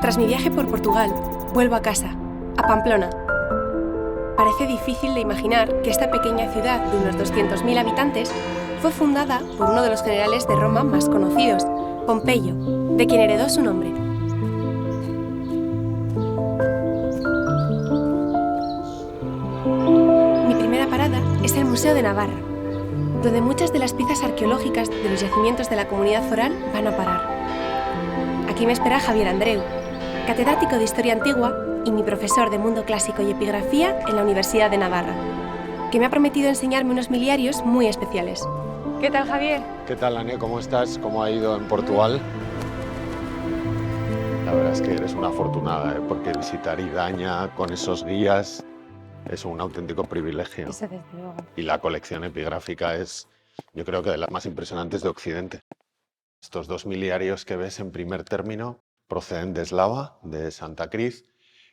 Tras mi viaje por Portugal, vuelvo a casa, a Pamplona. Parece difícil de imaginar que esta pequeña ciudad de unos 200.000 habitantes fue fundada por uno de los generales de Roma más conocidos, Pompeyo, de quien heredó su nombre. Mi primera parada es el Museo de Navarra, donde muchas de las piezas arqueológicas de los yacimientos de la comunidad foral van a parar. Aquí me espera Javier Andreu, catedrático de Historia Antigua y mi profesor de Mundo Clásico y Epigrafía en la Universidad de Navarra, que me ha prometido enseñarme unos miliarios muy especiales. ¿Qué tal, Javier? ¿Qué tal, Ane? ¿Cómo estás? ¿Cómo ha ido en Portugal? La verdad es que eres una afortunada, porque visitar Idaña con esos guías es un auténtico privilegio. Eso desde luego. Y la colección epigráfica es, yo creo que de las más impresionantes de Occidente. Estos 2 miliarios que ves en primer término proceden de Eslava, de Santa Cruz.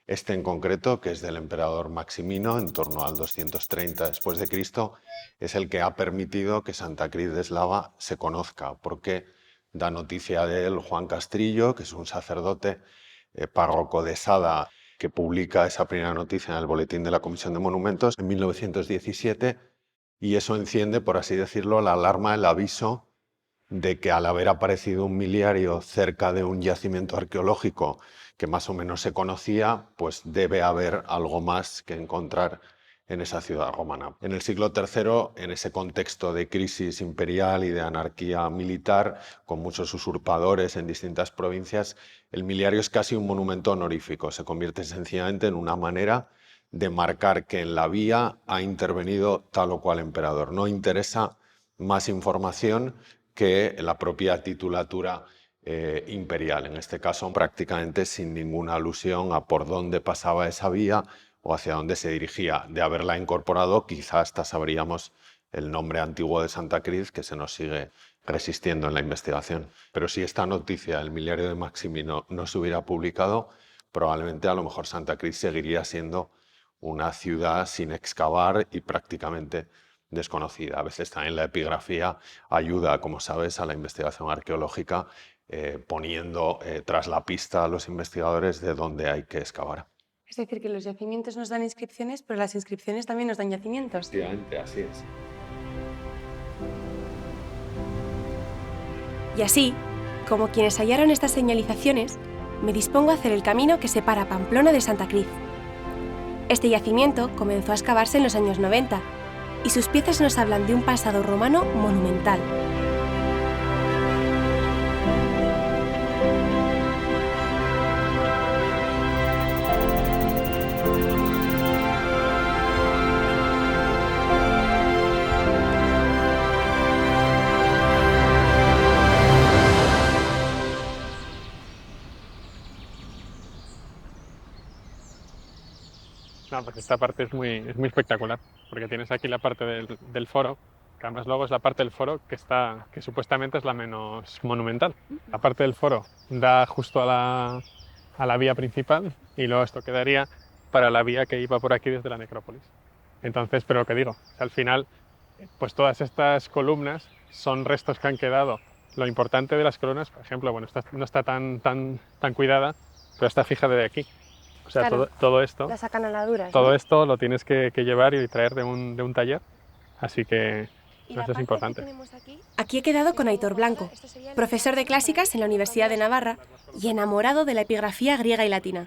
Este en concreto, que es del emperador Maximino, en torno al 230 después de Cristo, es el que ha permitido que Santa Cruz de Eslava se conozca, porque da noticia de él Juan Castrillo, que es un sacerdote párroco de Sada, que publica esa primera noticia en el Boletín de la Comisión de Monumentos en 1917, y eso enciende, por así decirlo, la alarma, el aviso de que al haber aparecido un miliario cerca de un yacimiento arqueológico que más o menos se conocía, pues debe haber algo más que encontrar en esa ciudad romana. En el siglo III, en ese contexto de crisis imperial y de anarquía militar, con muchos usurpadores en distintas provincias, el miliario es casi un monumento honorífico, se convierte sencillamente en una manera de marcar que en la vía ha intervenido tal o cual emperador. No interesa más información que la propia titulatura imperial, en este caso prácticamente sin ninguna alusión a por dónde pasaba esa vía o hacia dónde se dirigía. De haberla incorporado, quizá hasta sabríamos el nombre antiguo de Santa Cruz, que se nos sigue resistiendo en la investigación. Pero si esta noticia, el miliario de Maximino, no se hubiera publicado, probablemente a lo mejor Santa Cruz seguiría siendo una ciudad sin excavar y prácticamente desconocida. A veces también la epigrafía ayuda, como sabes, a la investigación arqueológica, poniendo tras la pista a los investigadores de dónde hay que excavar. Es decir, que los yacimientos nos dan inscripciones, pero las inscripciones también nos dan yacimientos. Efectivamente, así es. Y así, como quienes hallaron estas señalizaciones, me dispongo a hacer el camino que separa Pamplona de Santa Cruz. Este yacimiento comenzó a excavarse en los años 90 y sus piezas nos hablan de un pasado romano monumental. No, pues esta parte es muy espectacular, porque tienes aquí la parte del foro, que además luego es la parte del foro que supuestamente es la menos monumental. La parte del foro da justo a la vía principal y luego esto quedaría para la vía que iba por aquí desde la necrópolis. Entonces, pero lo que digo, al final, pues todas estas columnas son restos que han quedado. Lo importante de las columnas, por ejemplo, bueno, esta no está tan cuidada, pero está fija desde aquí. O sea, claro, todo esto, las acanaladuras, todo ¿no? esto lo tienes que llevar y traer de un taller, así que eso es importante. Aquí he quedado con Aitor Blanco, profesor de clásicas en la Universidad de Navarra y enamorado de la epigrafía griega y latina.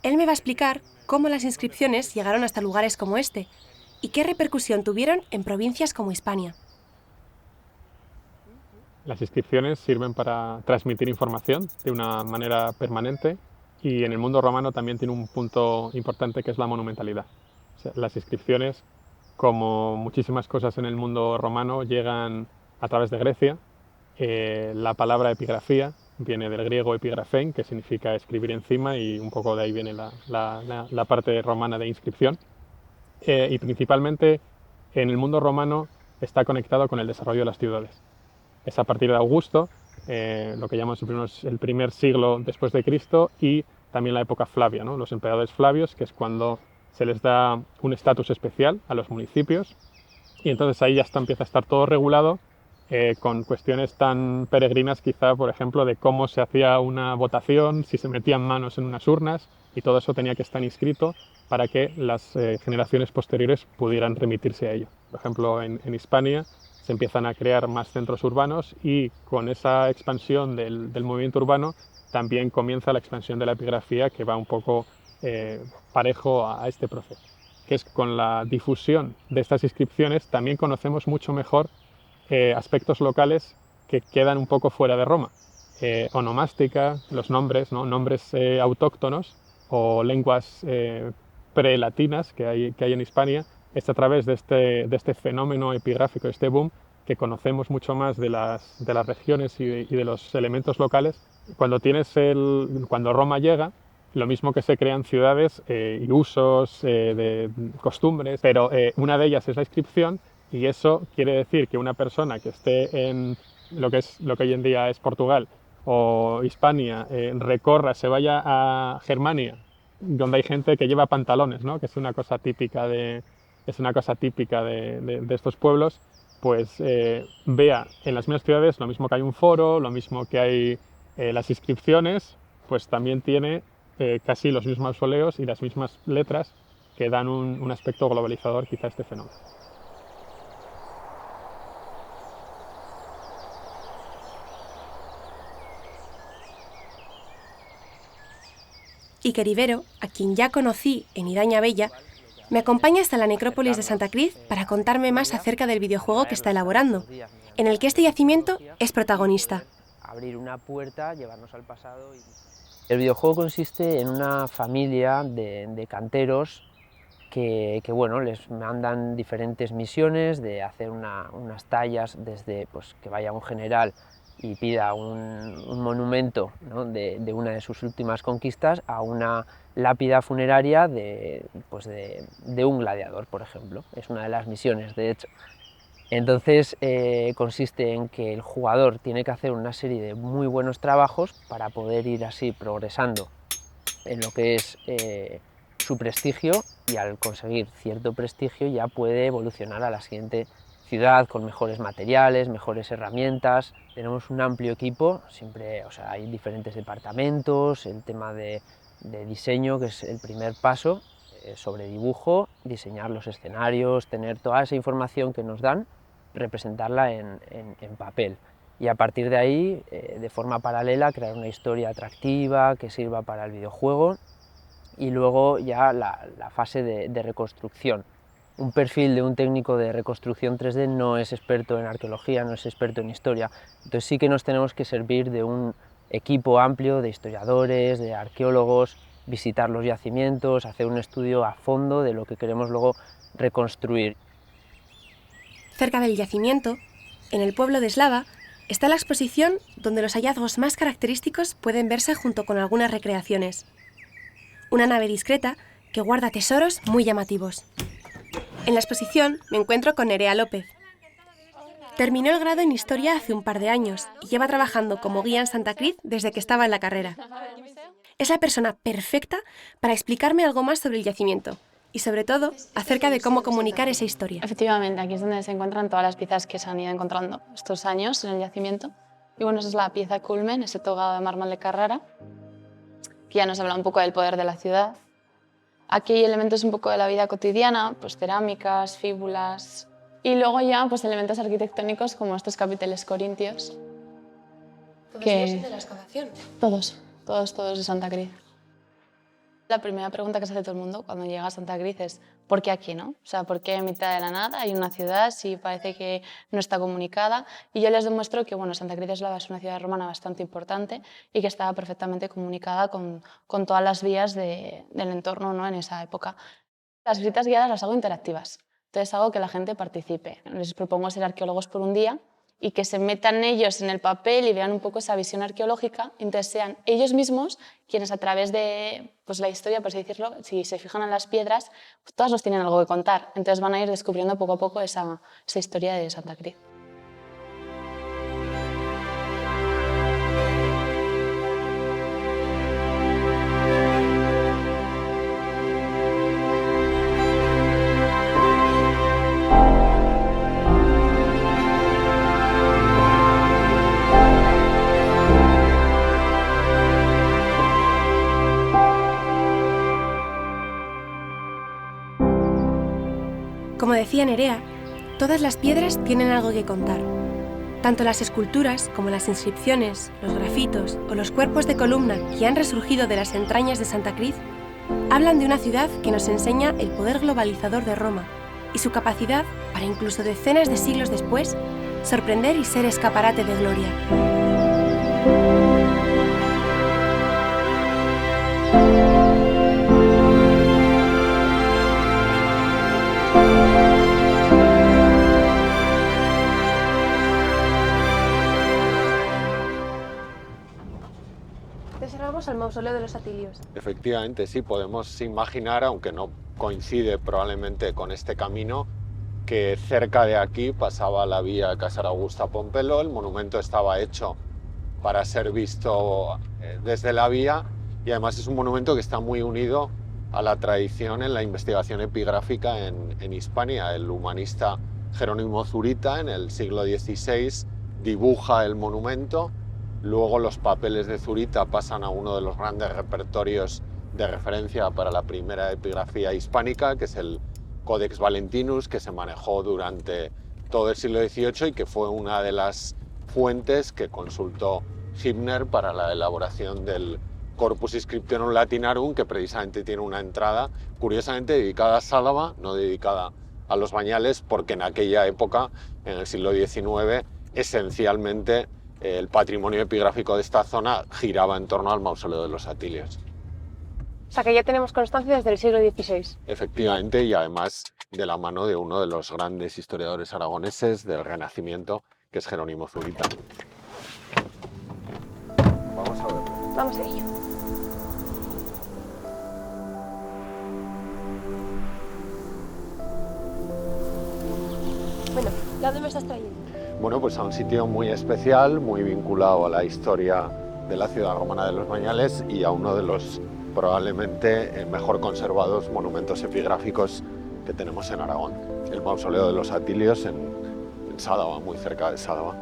Él me va a explicar cómo las inscripciones llegaron hasta lugares como este y qué repercusión tuvieron en provincias como Hispania. Las inscripciones sirven para transmitir información de una manera permanente y en el mundo romano también tiene un punto importante que es la monumentalidad. O sea, las inscripciones, como muchísimas cosas en el mundo romano, llegan a través de Grecia. La palabra epigrafía viene del griego epigrafein, que significa escribir encima, y un poco de ahí viene la parte romana de inscripción. Y principalmente en el mundo romano está conectado con el desarrollo de las ciudades. Es a partir de Augusto, lo que llamamos el primer siglo después de Cristo, y también la época Flavia, ¿no? Los emperadores Flavios, que es cuando se les da un estatus especial a los municipios, y entonces ahí ya empieza a estar todo regulado, con cuestiones tan peregrinas quizá, por ejemplo, de cómo se hacía una votación, si se metían manos en unas urnas, y todo eso tenía que estar inscrito para que las generaciones posteriores pudieran remitirse a ello. Por ejemplo, en Hispania se empiezan a crear más centros urbanos, y con esa expansión del movimiento urbano también comienza la expansión de la epigrafía, que va un poco parejo a este proceso, que es con la difusión de estas inscripciones también conocemos mucho mejor aspectos locales que quedan un poco fuera de Roma. Onomástica, los nombres, ¿no? Nombres autóctonos o lenguas prelatinas que hay en Hispania. Es a través de este fenómeno epigráfico, este boom, que conocemos mucho más de las regiones y de los elementos locales. Cuando Roma llega, lo mismo que se crean ciudades y usos, de costumbres, pero una de ellas es la inscripción, y eso quiere decir que una persona que esté en lo que hoy en día es Portugal o Hispania, se vaya a Germania, donde hay gente que lleva pantalones, ¿no? Que es una cosa típica de estos pueblos, pues vea en las mismas ciudades lo mismo que hay un foro, lo mismo que hay las inscripciones, pues también tiene casi los mismos mausoleos y las mismas letras, que dan un aspecto globalizador quizá a este fenómeno. Iker Ibero, a quien ya conocí en Iraña Bella, me acompaña hasta la necrópolis de Santa Cruz para contarme más acerca del videojuego que está elaborando, en el que este yacimiento es protagonista. Abrir una puerta, llevarnos al pasado. El videojuego consiste en una familia de canteros que bueno, les mandan diferentes misiones de hacer unas tallas, desde pues, que vaya un general y pida un monumento, ¿no? de una de sus últimas conquistas, a una lápida funeraria de un gladiador, por ejemplo. Es una de las misiones, de hecho. Entonces consiste en que el jugador tiene que hacer una serie de muy buenos trabajos para poder ir así progresando en lo que es su prestigio, y al conseguir cierto prestigio ya puede evolucionar a la siguiente ciudad con mejores materiales, mejores herramientas. Tenemos un amplio equipo, siempre, o sea, hay diferentes departamentos, el tema de diseño, que es el primer paso, sobre dibujo, diseñar los escenarios, tener toda esa información que nos dan, representarla en papel. Y a partir de ahí, de forma paralela, crear una historia atractiva que sirva para el videojuego, y luego ya la fase de reconstrucción. Un perfil de un técnico de reconstrucción 3D no es experto en arqueología, no es experto en historia, entonces sí que nos tenemos que servir de un equipo amplio de historiadores, de arqueólogos, visitar los yacimientos, hacer un estudio a fondo de lo que queremos luego reconstruir. Cerca del yacimiento, en el pueblo de Slava, está la exposición donde los hallazgos más característicos pueden verse junto con algunas recreaciones. Una nave discreta que guarda tesoros muy llamativos. En la exposición me encuentro con Nerea López. Terminó el grado en Historia hace un par de años y lleva trabajando como guía en Santa Cruz desde que estaba en la carrera. Es la persona perfecta para explicarme algo más sobre el yacimiento y, sobre todo, acerca de cómo comunicar esa historia. Efectivamente, aquí es donde se encuentran todas las piezas que se han ido encontrando estos años en el yacimiento. Y bueno, esa es la pieza culmen, ese togado de mármol de Carrara, que ya nos habla un poco del poder de la ciudad. Aquí hay elementos un poco de la vida cotidiana, pues cerámicas, fíbulas, y luego ya pues elementos arquitectónicos como estos capiteles corintios. ¿Todos ellos de la excavación? Todos de Santa Cruz. La primera pregunta que se hace todo el mundo cuando llega a Santa Cruz es ¿por qué aquí, no? O sea, ¿por qué en mitad de la nada hay una ciudad si parece que no está comunicada? Y yo les demuestro que bueno, Santa Cruz es una ciudad romana bastante importante y que estaba perfectamente comunicada con todas las vías del entorno, ¿no? En esa época. Las visitas guiadas las hago interactivas, entonces hago que la gente participe. Les propongo ser arqueólogos por un día y que se metan ellos en el papel y vean un poco esa visión arqueológica, entonces sean ellos mismos quienes a través de pues, la historia, por así decirlo, si se fijan en las piedras, pues, todas nos tienen algo que contar, entonces van a ir descubriendo poco a poco esa historia de Santa Cruz. Como decía Nerea, todas las piedras tienen algo que contar. Tanto las esculturas como las inscripciones, los grafitos o los cuerpos de columna que han resurgido de las entrañas de Santa Cruz hablan de una ciudad que nos enseña el poder globalizador de Roma y su capacidad para incluso decenas de siglos después sorprender y ser escaparate de gloria. Entonces al mausoleo de los Atilios. Efectivamente, sí, podemos imaginar, aunque no coincide probablemente con este camino, que cerca de aquí pasaba la vía Casar Augusta Pompelo. El monumento estaba hecho para ser visto desde la vía y además es un monumento que está muy unido a la tradición en la investigación epigráfica en Hispania. El humanista Jerónimo Zurita en el siglo XVI dibuja el monumento. Luego los papeles de Zurita pasan a uno de los grandes repertorios de referencia para la primera epigrafía hispánica, que es el Codex Valentinus, que se manejó durante todo el siglo XVIII y que fue una de las fuentes que consultó Hübner para la elaboración del Corpus Inscriptionum Latinarum, que precisamente tiene una entrada curiosamente dedicada a Sálava, no dedicada a los bañales, porque en aquella época, en el siglo XIX, esencialmente el patrimonio epigráfico de esta zona giraba en torno al mausoleo de los Atilios. O sea que ya tenemos constancia desde el siglo XVI. Efectivamente, y además de la mano de uno de los grandes historiadores aragoneses del Renacimiento, que es Jerónimo Zurita. Vamos a ver. Vamos a ello. Bueno, ¿a dónde me estás trayendo? Bueno, pues a un sitio muy especial, muy vinculado a la historia de la ciudad romana de los Bañales y a uno de los probablemente mejor conservados monumentos epigráficos que tenemos en Aragón, el mausoleo de los Atilios en Sádava, muy cerca de Sádava.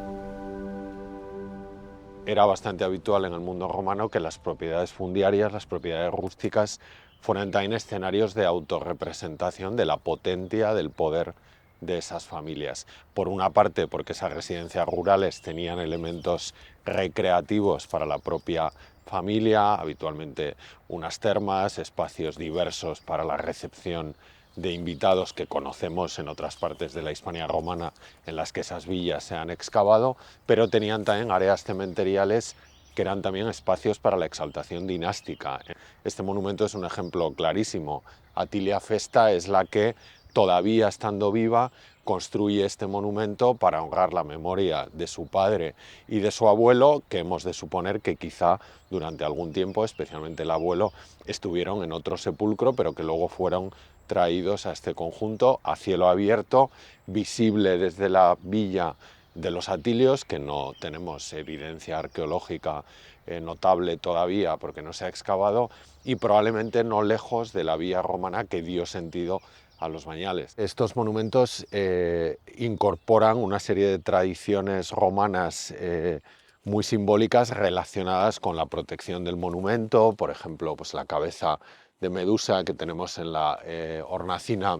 Era bastante habitual en el mundo romano que las propiedades fundiarias, las propiedades rústicas, fueran también escenarios de autorrepresentación de la potencia, del poder de esas familias. Por una parte, porque esas residencias rurales tenían elementos recreativos para la propia familia, habitualmente unas termas, espacios diversos para la recepción de invitados que conocemos en otras partes de la Hispania romana en las que esas villas se han excavado, pero tenían también áreas cementeriales que eran también espacios para la exaltación dinástica. Este monumento es un ejemplo clarísimo. Atilia Festa es la que, todavía estando viva, construye este monumento para honrar la memoria de su padre y de su abuelo, que hemos de suponer que quizá durante algún tiempo, especialmente el abuelo, estuvieron en otro sepulcro, pero que luego fueron traídos a este conjunto a cielo abierto, visible desde la villa de los Atilios, que no tenemos evidencia arqueológica notable todavía porque no se ha excavado, y probablemente no lejos de la vía romana que dio sentido a los bañales. Estos monumentos incorporan una serie de tradiciones romanas muy simbólicas relacionadas con la protección del monumento, por ejemplo, pues la cabeza de Medusa que tenemos en la hornacina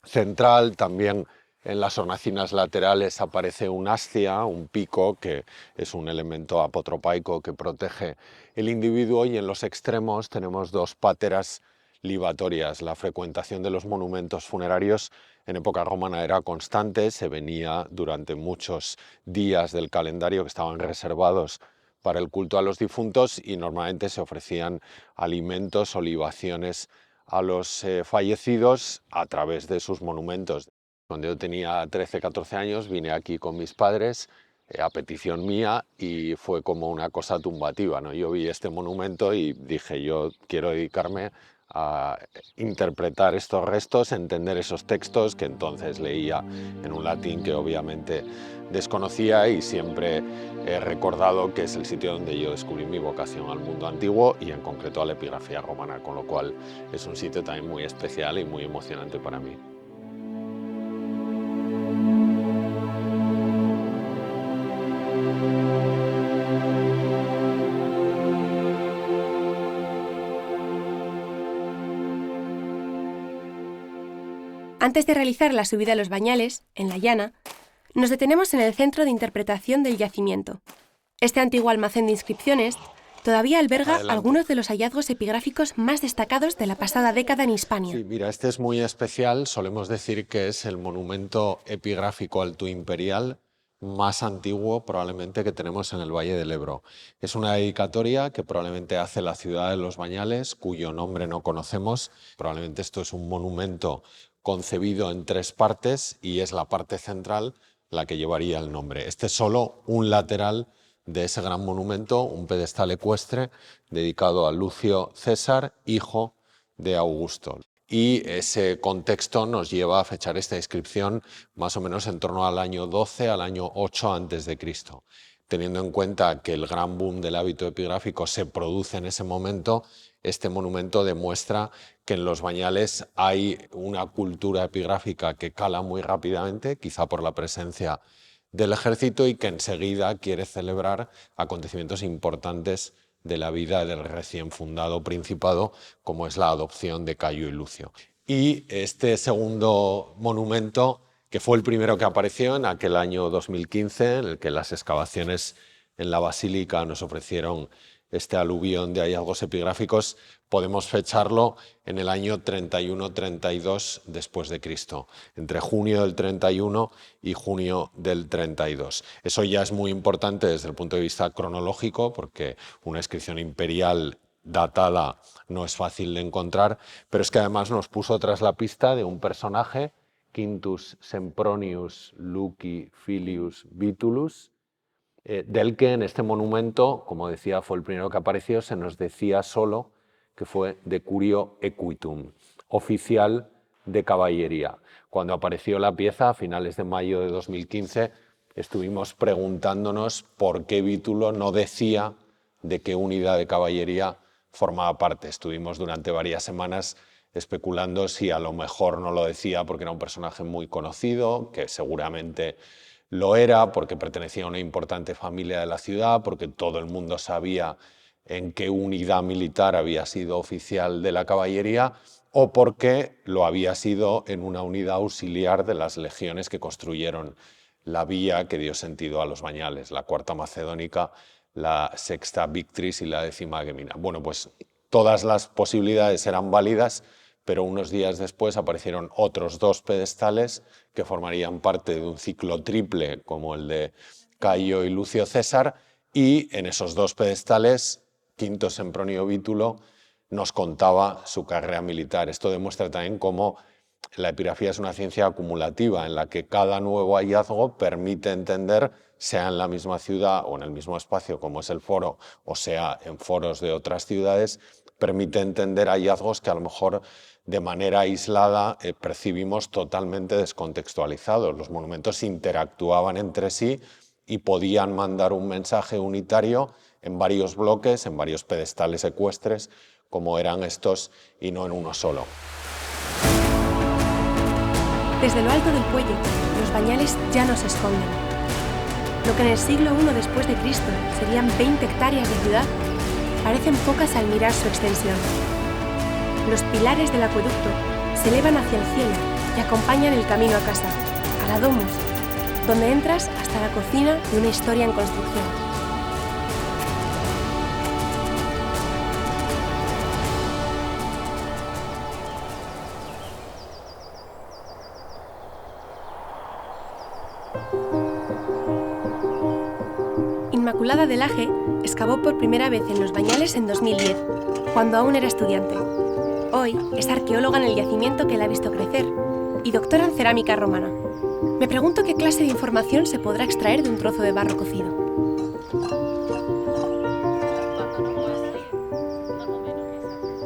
central, también En las hornacinas laterales aparece un ascia, un pico, que es un elemento apotropaico que protege el individuo, y en los extremos tenemos dos páteras libatorias. La frecuentación de los monumentos funerarios en época romana era constante, se venía durante muchos días del calendario que estaban reservados para el culto a los difuntos, y normalmente se ofrecían alimentos o libaciones a los fallecidos a través de sus monumentos. Cuando yo tenía 13-14 años vine aquí con mis padres a petición mía, y fue como una cosa tumbativa, ¿no? Yo vi este monumento y dije, yo quiero dedicarme a interpretar estos restos, entender esos textos que entonces leía en un latín que obviamente desconocía, y siempre he recordado que es el sitio donde yo descubrí mi vocación al mundo antiguo y en concreto a la epigrafía romana, con lo cual es un sitio también muy especial y muy emocionante para mí. Antes de realizar la subida a los Bañales, en la llana, nos detenemos en el centro de interpretación del yacimiento. Este antiguo almacén de inscripciones todavía alberga algunos de los hallazgos epigráficos más destacados de la pasada década en Hispania. Sí, mira, este es muy especial. Solemos decir que es el monumento epigráfico altoimperial más antiguo probablemente que tenemos en el Valle del Ebro. Es una dedicatoria que probablemente hace la ciudad de Los Bañales, cuyo nombre no conocemos. Probablemente esto es un monumento concebido en 3 partes, y es la parte central la que llevaría el nombre. Este es solo un lateral de ese gran monumento, un pedestal ecuestre dedicado a Lucio César, hijo de Augusto. Y ese contexto nos lleva a fechar esta inscripción más o menos en torno al año 12, al año 8 a.C., teniendo en cuenta que el gran boom del hábito epigráfico se produce en ese momento. Este monumento demuestra que en Los Bañales hay una cultura epigráfica que cala muy rápidamente, quizá por la presencia del ejército, y que enseguida quiere celebrar acontecimientos importantes de la vida del recién fundado principado, como es la adopción de Cayo y Lucio. Y este segundo monumento, que fue el primero que apareció en aquel año 2015, en el que las excavaciones en la basílica nos ofrecieron este aluvión de hallazgos epigráficos, podemos fecharlo en el año 31-32 después de Cristo, entre junio del 31 y junio del 32. Eso ya es muy importante desde el punto de vista cronológico, porque una inscripción imperial datada no es fácil de encontrar, pero es que además nos puso tras la pista de un personaje, Quintus Sempronius Luci Filius Vitulus, del que en este monumento, como decía, fue el primero que apareció, se nos decía solo que fue de curio equitum, oficial de caballería. Cuando apareció la pieza a finales de mayo de 2015, estuvimos preguntándonos por qué Vítulo no decía de qué unidad de caballería formaba parte. Estuvimos durante varias semanas especulando si a lo mejor no lo decía porque era un personaje muy conocido, que seguramente lo era porque pertenecía a una importante familia de la ciudad, porque todo el mundo sabía en qué unidad militar había sido oficial de la caballería, o porque lo había sido en una unidad auxiliar de las legiones que construyeron la vía que dio sentido a los Bañales, la Cuarta Macedónica, la Sexta Victris y la Décima Gemina. Bueno, pues todas las posibilidades eran válidas, pero unos días después aparecieron otros 2 pedestales que formarían parte de un ciclo triple como el de Cayo y Lucio César, y en esos 2 pedestales Quinto Sempronio Vítulo nos contaba su carrera militar. Esto demuestra también cómo la epigrafía es una ciencia acumulativa en la que cada nuevo hallazgo permite entender, sea en la misma ciudad o en el mismo espacio como es el foro, o sea en foros de otras ciudades, permite entender hallazgos que a lo mejor de manera aislada percibimos totalmente descontextualizados. Los monumentos interactuaban entre sí y podían mandar un mensaje unitario en varios bloques, en varios pedestales ecuestres, como eran estos, y no en uno solo. Desde lo alto del cuello, los Bañales ya no se esconden. Lo que en el siglo I después de Cristo serían 20 hectáreas de ciudad, parecen pocas al mirar su extensión. Los pilares del acueducto se elevan hacia el cielo y acompañan el camino a casa, a la Domus, donde entras hasta la cocina de una historia en construcción. Inmaculada de Laje excavó por primera vez en Los Bañales en 2010, cuando aún era estudiante. Hoy es arqueóloga en el yacimiento que la ha visto crecer y doctora en cerámica romana. Me pregunto qué clase de información se podrá extraer de un trozo de barro cocido.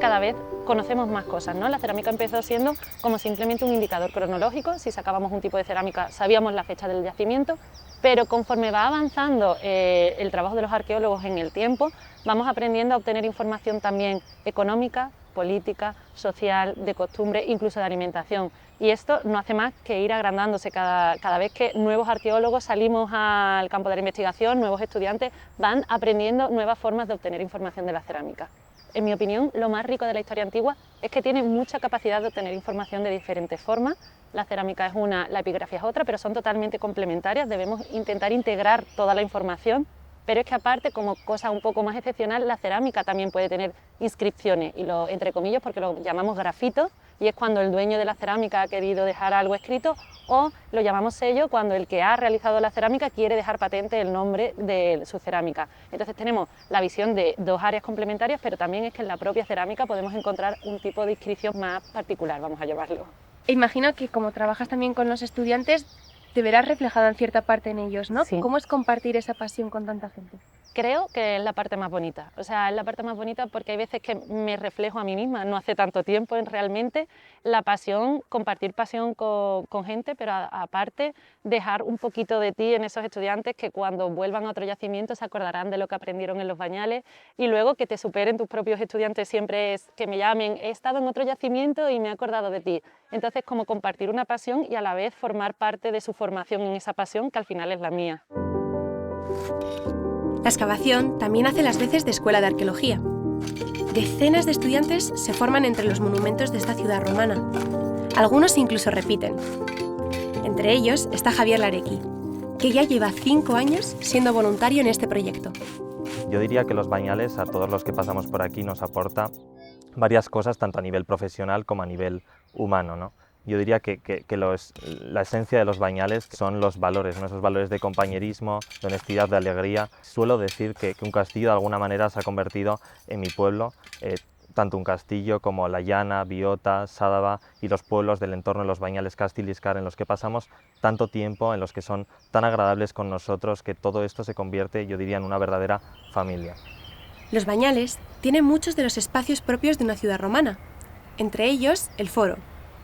Cada vez conocemos más cosas, ¿no? La cerámica empezó siendo como simplemente un indicador cronológico. Si sacábamos un tipo de cerámica sabíamos la fecha del yacimiento, pero conforme va avanzando el trabajo de los arqueólogos en el tiempo, vamos aprendiendo a obtener información también económica, política, social, de costumbre, incluso de alimentación. Y esto no hace más que ir agrandándose cada vez que nuevos arqueólogos salimos al campo de la investigación, nuevos estudiantes van aprendiendo nuevas formas de obtener información de la cerámica. En mi opinión, lo más rico de la historia antigua es que tiene mucha capacidad de obtener información de diferentes formas. La cerámica es una, la epigrafía es otra, pero son totalmente complementarias. Debemos intentar integrar toda la información, pero es que aparte, como cosa un poco más excepcional, la cerámica también puede tener inscripciones, y lo entre comillas porque lo llamamos grafitos, y es cuando el dueño de la cerámica ha querido dejar algo escrito, o lo llamamos sello cuando el que ha realizado la cerámica quiere dejar patente el nombre de su cerámica. Entonces tenemos la visión de dos áreas complementarias, pero también es que en la propia cerámica podemos encontrar un tipo de inscripción más particular, vamos a llamarlo. Imagino que como trabajas también con los estudiantes, te verás reflejada en cierta parte en ellos, ¿no? Sí. ¿Cómo es compartir esa pasión con tanta gente? Creo que es la parte más bonita, o sea, es la parte más bonita porque hay veces que me reflejo a mí misma, no hace tanto tiempo en realmente la pasión, compartir pasión con gente, pero aparte dejar un poquito de ti en esos estudiantes que cuando vuelvan a otro yacimiento se acordarán de lo que aprendieron en Los Bañales, y luego que te superen tus propios estudiantes siempre es que me llamen, he estado en otro yacimiento y me he acordado de ti. Entonces, como compartir una pasión y a la vez formar parte de su formación en esa pasión que al final es la mía. La excavación también hace las veces de escuela de arqueología. Decenas de estudiantes se forman entre los monumentos de esta ciudad romana. Algunos incluso repiten. Entre ellos está Javier Larequi, que ya lleva 5 años siendo voluntario en este proyecto. Yo diría que Los Bañales, a todos los que pasamos por aquí, nos aporta varias cosas, tanto a nivel profesional como a nivel humano, ¿no? Yo diría que la esencia de Los Bañales son los valores, ¿no? Esos valores de compañerismo, de honestidad, de alegría. Suelo decir que un castillo de alguna manera se ha convertido en mi pueblo, tanto un castillo como La Llana, Biota, Sádava y los pueblos del entorno de Los Bañales, Castell y Iscar, en los que pasamos tanto tiempo, en los que son tan agradables con nosotros, que todo esto se convierte, yo diría, en una verdadera familia. Los Bañales tienen muchos de los espacios propios de una ciudad romana, entre ellos el foro.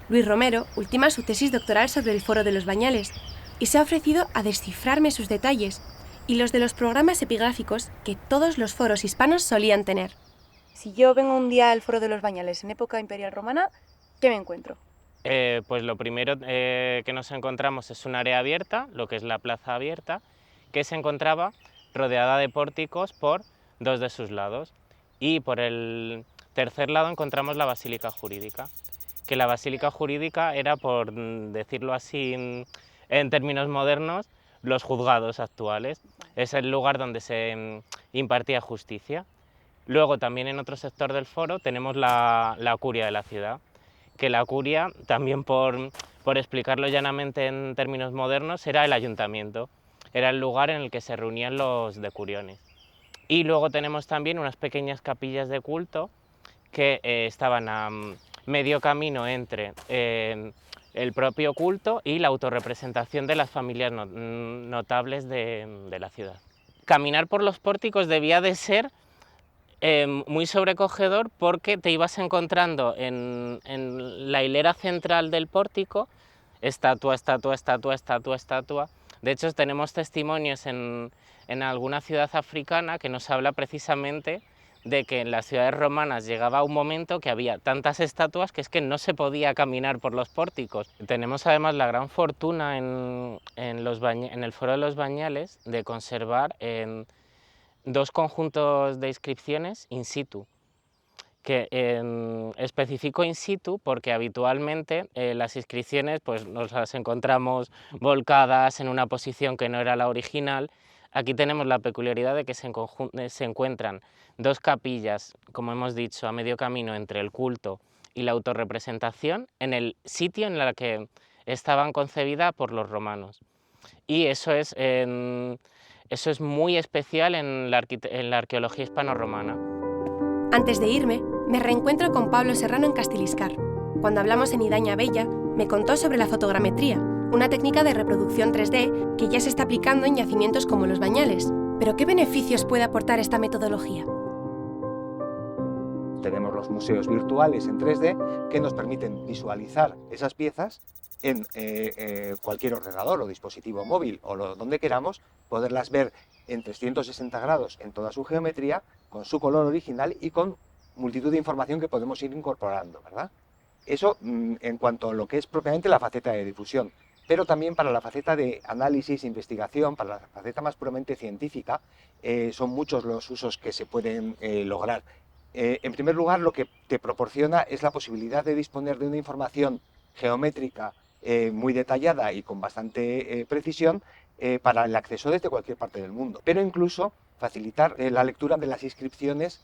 Luis Romero ultima su tesis doctoral sobre el foro de Los Bañales y se ha ofrecido a descifrarme sus detalles y los de los programas epigráficos que todos los foros hispanos solían tener. Si yo vengo un día al foro de Los Bañales en época imperial romana, ¿qué me encuentro? Pues lo primero que nos encontramos es un área abierta, lo que es la plaza abierta, que se encontraba rodeada de pórticos por 2 de sus lados, y por el tercer lado encontramos la basílica jurídica, que la basílica jurídica era, por decirlo así en términos modernos, los juzgados actuales. Es el lugar donde se impartía justicia. Luego también en otro sector del foro tenemos la curia de la ciudad, que la curia, también por explicarlo llanamente en términos modernos, era el ayuntamiento, era el lugar en el que se reunían los decuriones. Y luego tenemos también unas pequeñas capillas de culto que estaban a medio camino entre el propio culto y la autorrepresentación de las familias notables de la ciudad. Caminar por los pórticos debía de ser muy sobrecogedor, porque te ibas encontrando en la hilera central del pórtico estatua, estatua, estatua, estatua, estatua. De hecho, tenemos testimonios en alguna ciudad africana que nos habla precisamente de que en las ciudades romanas llegaba un momento que había tantas estatuas que es que no se podía caminar por los pórticos. Tenemos además la gran fortuna en el foro de Los Bañales de conservar 2 conjuntos de inscripciones in situ, que especifico in situ porque habitualmente las inscripciones pues, nos las encontramos volcadas en una posición que no era la original. Aquí tenemos la peculiaridad de que se encuentran dos capillas, como hemos dicho, a medio camino entre el culto y la autorrepresentación, en el sitio en el que estaban concebidas por los romanos. Y eso es muy especial en la arqueología hispano-romana. Antes de irme, me reencuentro con Pablo Serrano en Castiliscar. Cuando hablamos en Idaña Bella, me contó sobre la fotogrametría, una técnica de reproducción 3D que ya se está aplicando en yacimientos como Los Bañales. ¿Pero qué beneficios puede aportar esta metodología? Tenemos los museos virtuales en 3D que nos permiten visualizar esas piezas en cualquier ordenador o dispositivo móvil o donde queramos, poderlas ver en 360 grados en toda su geometría, con su color original y con multitud de información que podemos ir incorporando, ¿verdad? Eso en cuanto a lo que es propiamente la faceta de difusión, pero también para la faceta de análisis, investigación, para la faceta más puramente científica, son muchos los usos que se pueden lograr. En primer lugar, lo que te proporciona es la posibilidad de disponer de una información geométrica muy detallada y con bastante precisión para el acceso desde cualquier parte del mundo, pero incluso facilitar la lectura de las inscripciones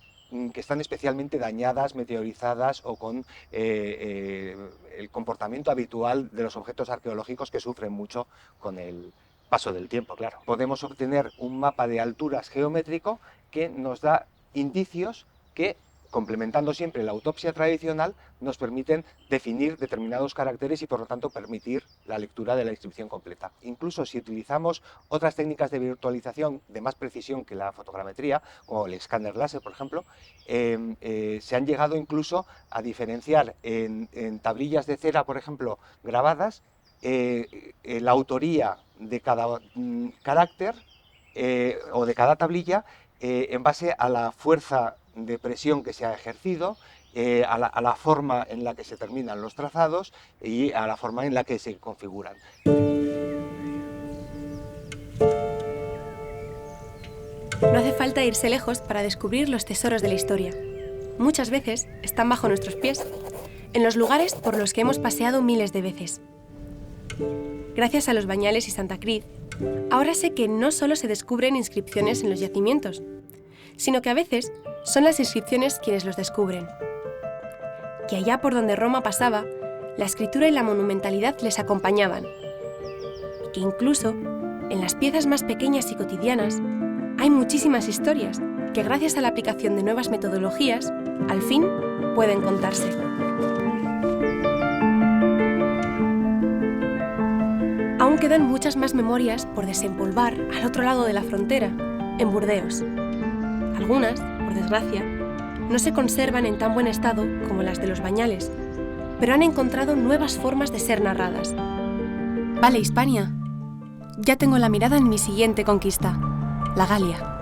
que están especialmente dañadas, meteorizadas o con el comportamiento habitual de los objetos arqueológicos que sufren mucho con el paso del tiempo, claro. Podemos obtener un mapa de alturas geométrico que nos da indicios que, complementando siempre la autopsia tradicional, nos permiten definir determinados caracteres y por lo tanto permitir la lectura de la inscripción completa. Incluso si utilizamos otras técnicas de virtualización de más precisión que la fotogrametría, como el escáner láser por ejemplo, se han llegado incluso a diferenciar en tablillas de cera, por ejemplo, grabadas, la autoría de cada carácter o de cada tablilla en base a la fuerza de presión que se ha ejercido, a la forma en la que se terminan los trazados y a la forma en la que se configuran. No hace falta irse lejos para descubrir los tesoros de la historia. Muchas veces están bajo nuestros pies, en los lugares por los que hemos paseado miles de veces. Gracias a Los Bañales y Santa Cruz, ahora sé que no solo se descubren inscripciones en los yacimientos, sino que a veces son las inscripciones quienes los descubren. Que allá por donde Roma pasaba, la escritura y la monumentalidad les acompañaban. Y que incluso, en las piezas más pequeñas y cotidianas, hay muchísimas historias que gracias a la aplicación de nuevas metodologías, al fin, pueden contarse. Aún quedan muchas más memorias por desempolvar al otro lado de la frontera, en Burdeos. Algunas, por desgracia, no se conservan en tan buen estado como las de Los Bañales, pero han encontrado nuevas formas de ser narradas. Vale, Hispania. Ya tengo la mirada en mi siguiente conquista, la Galia.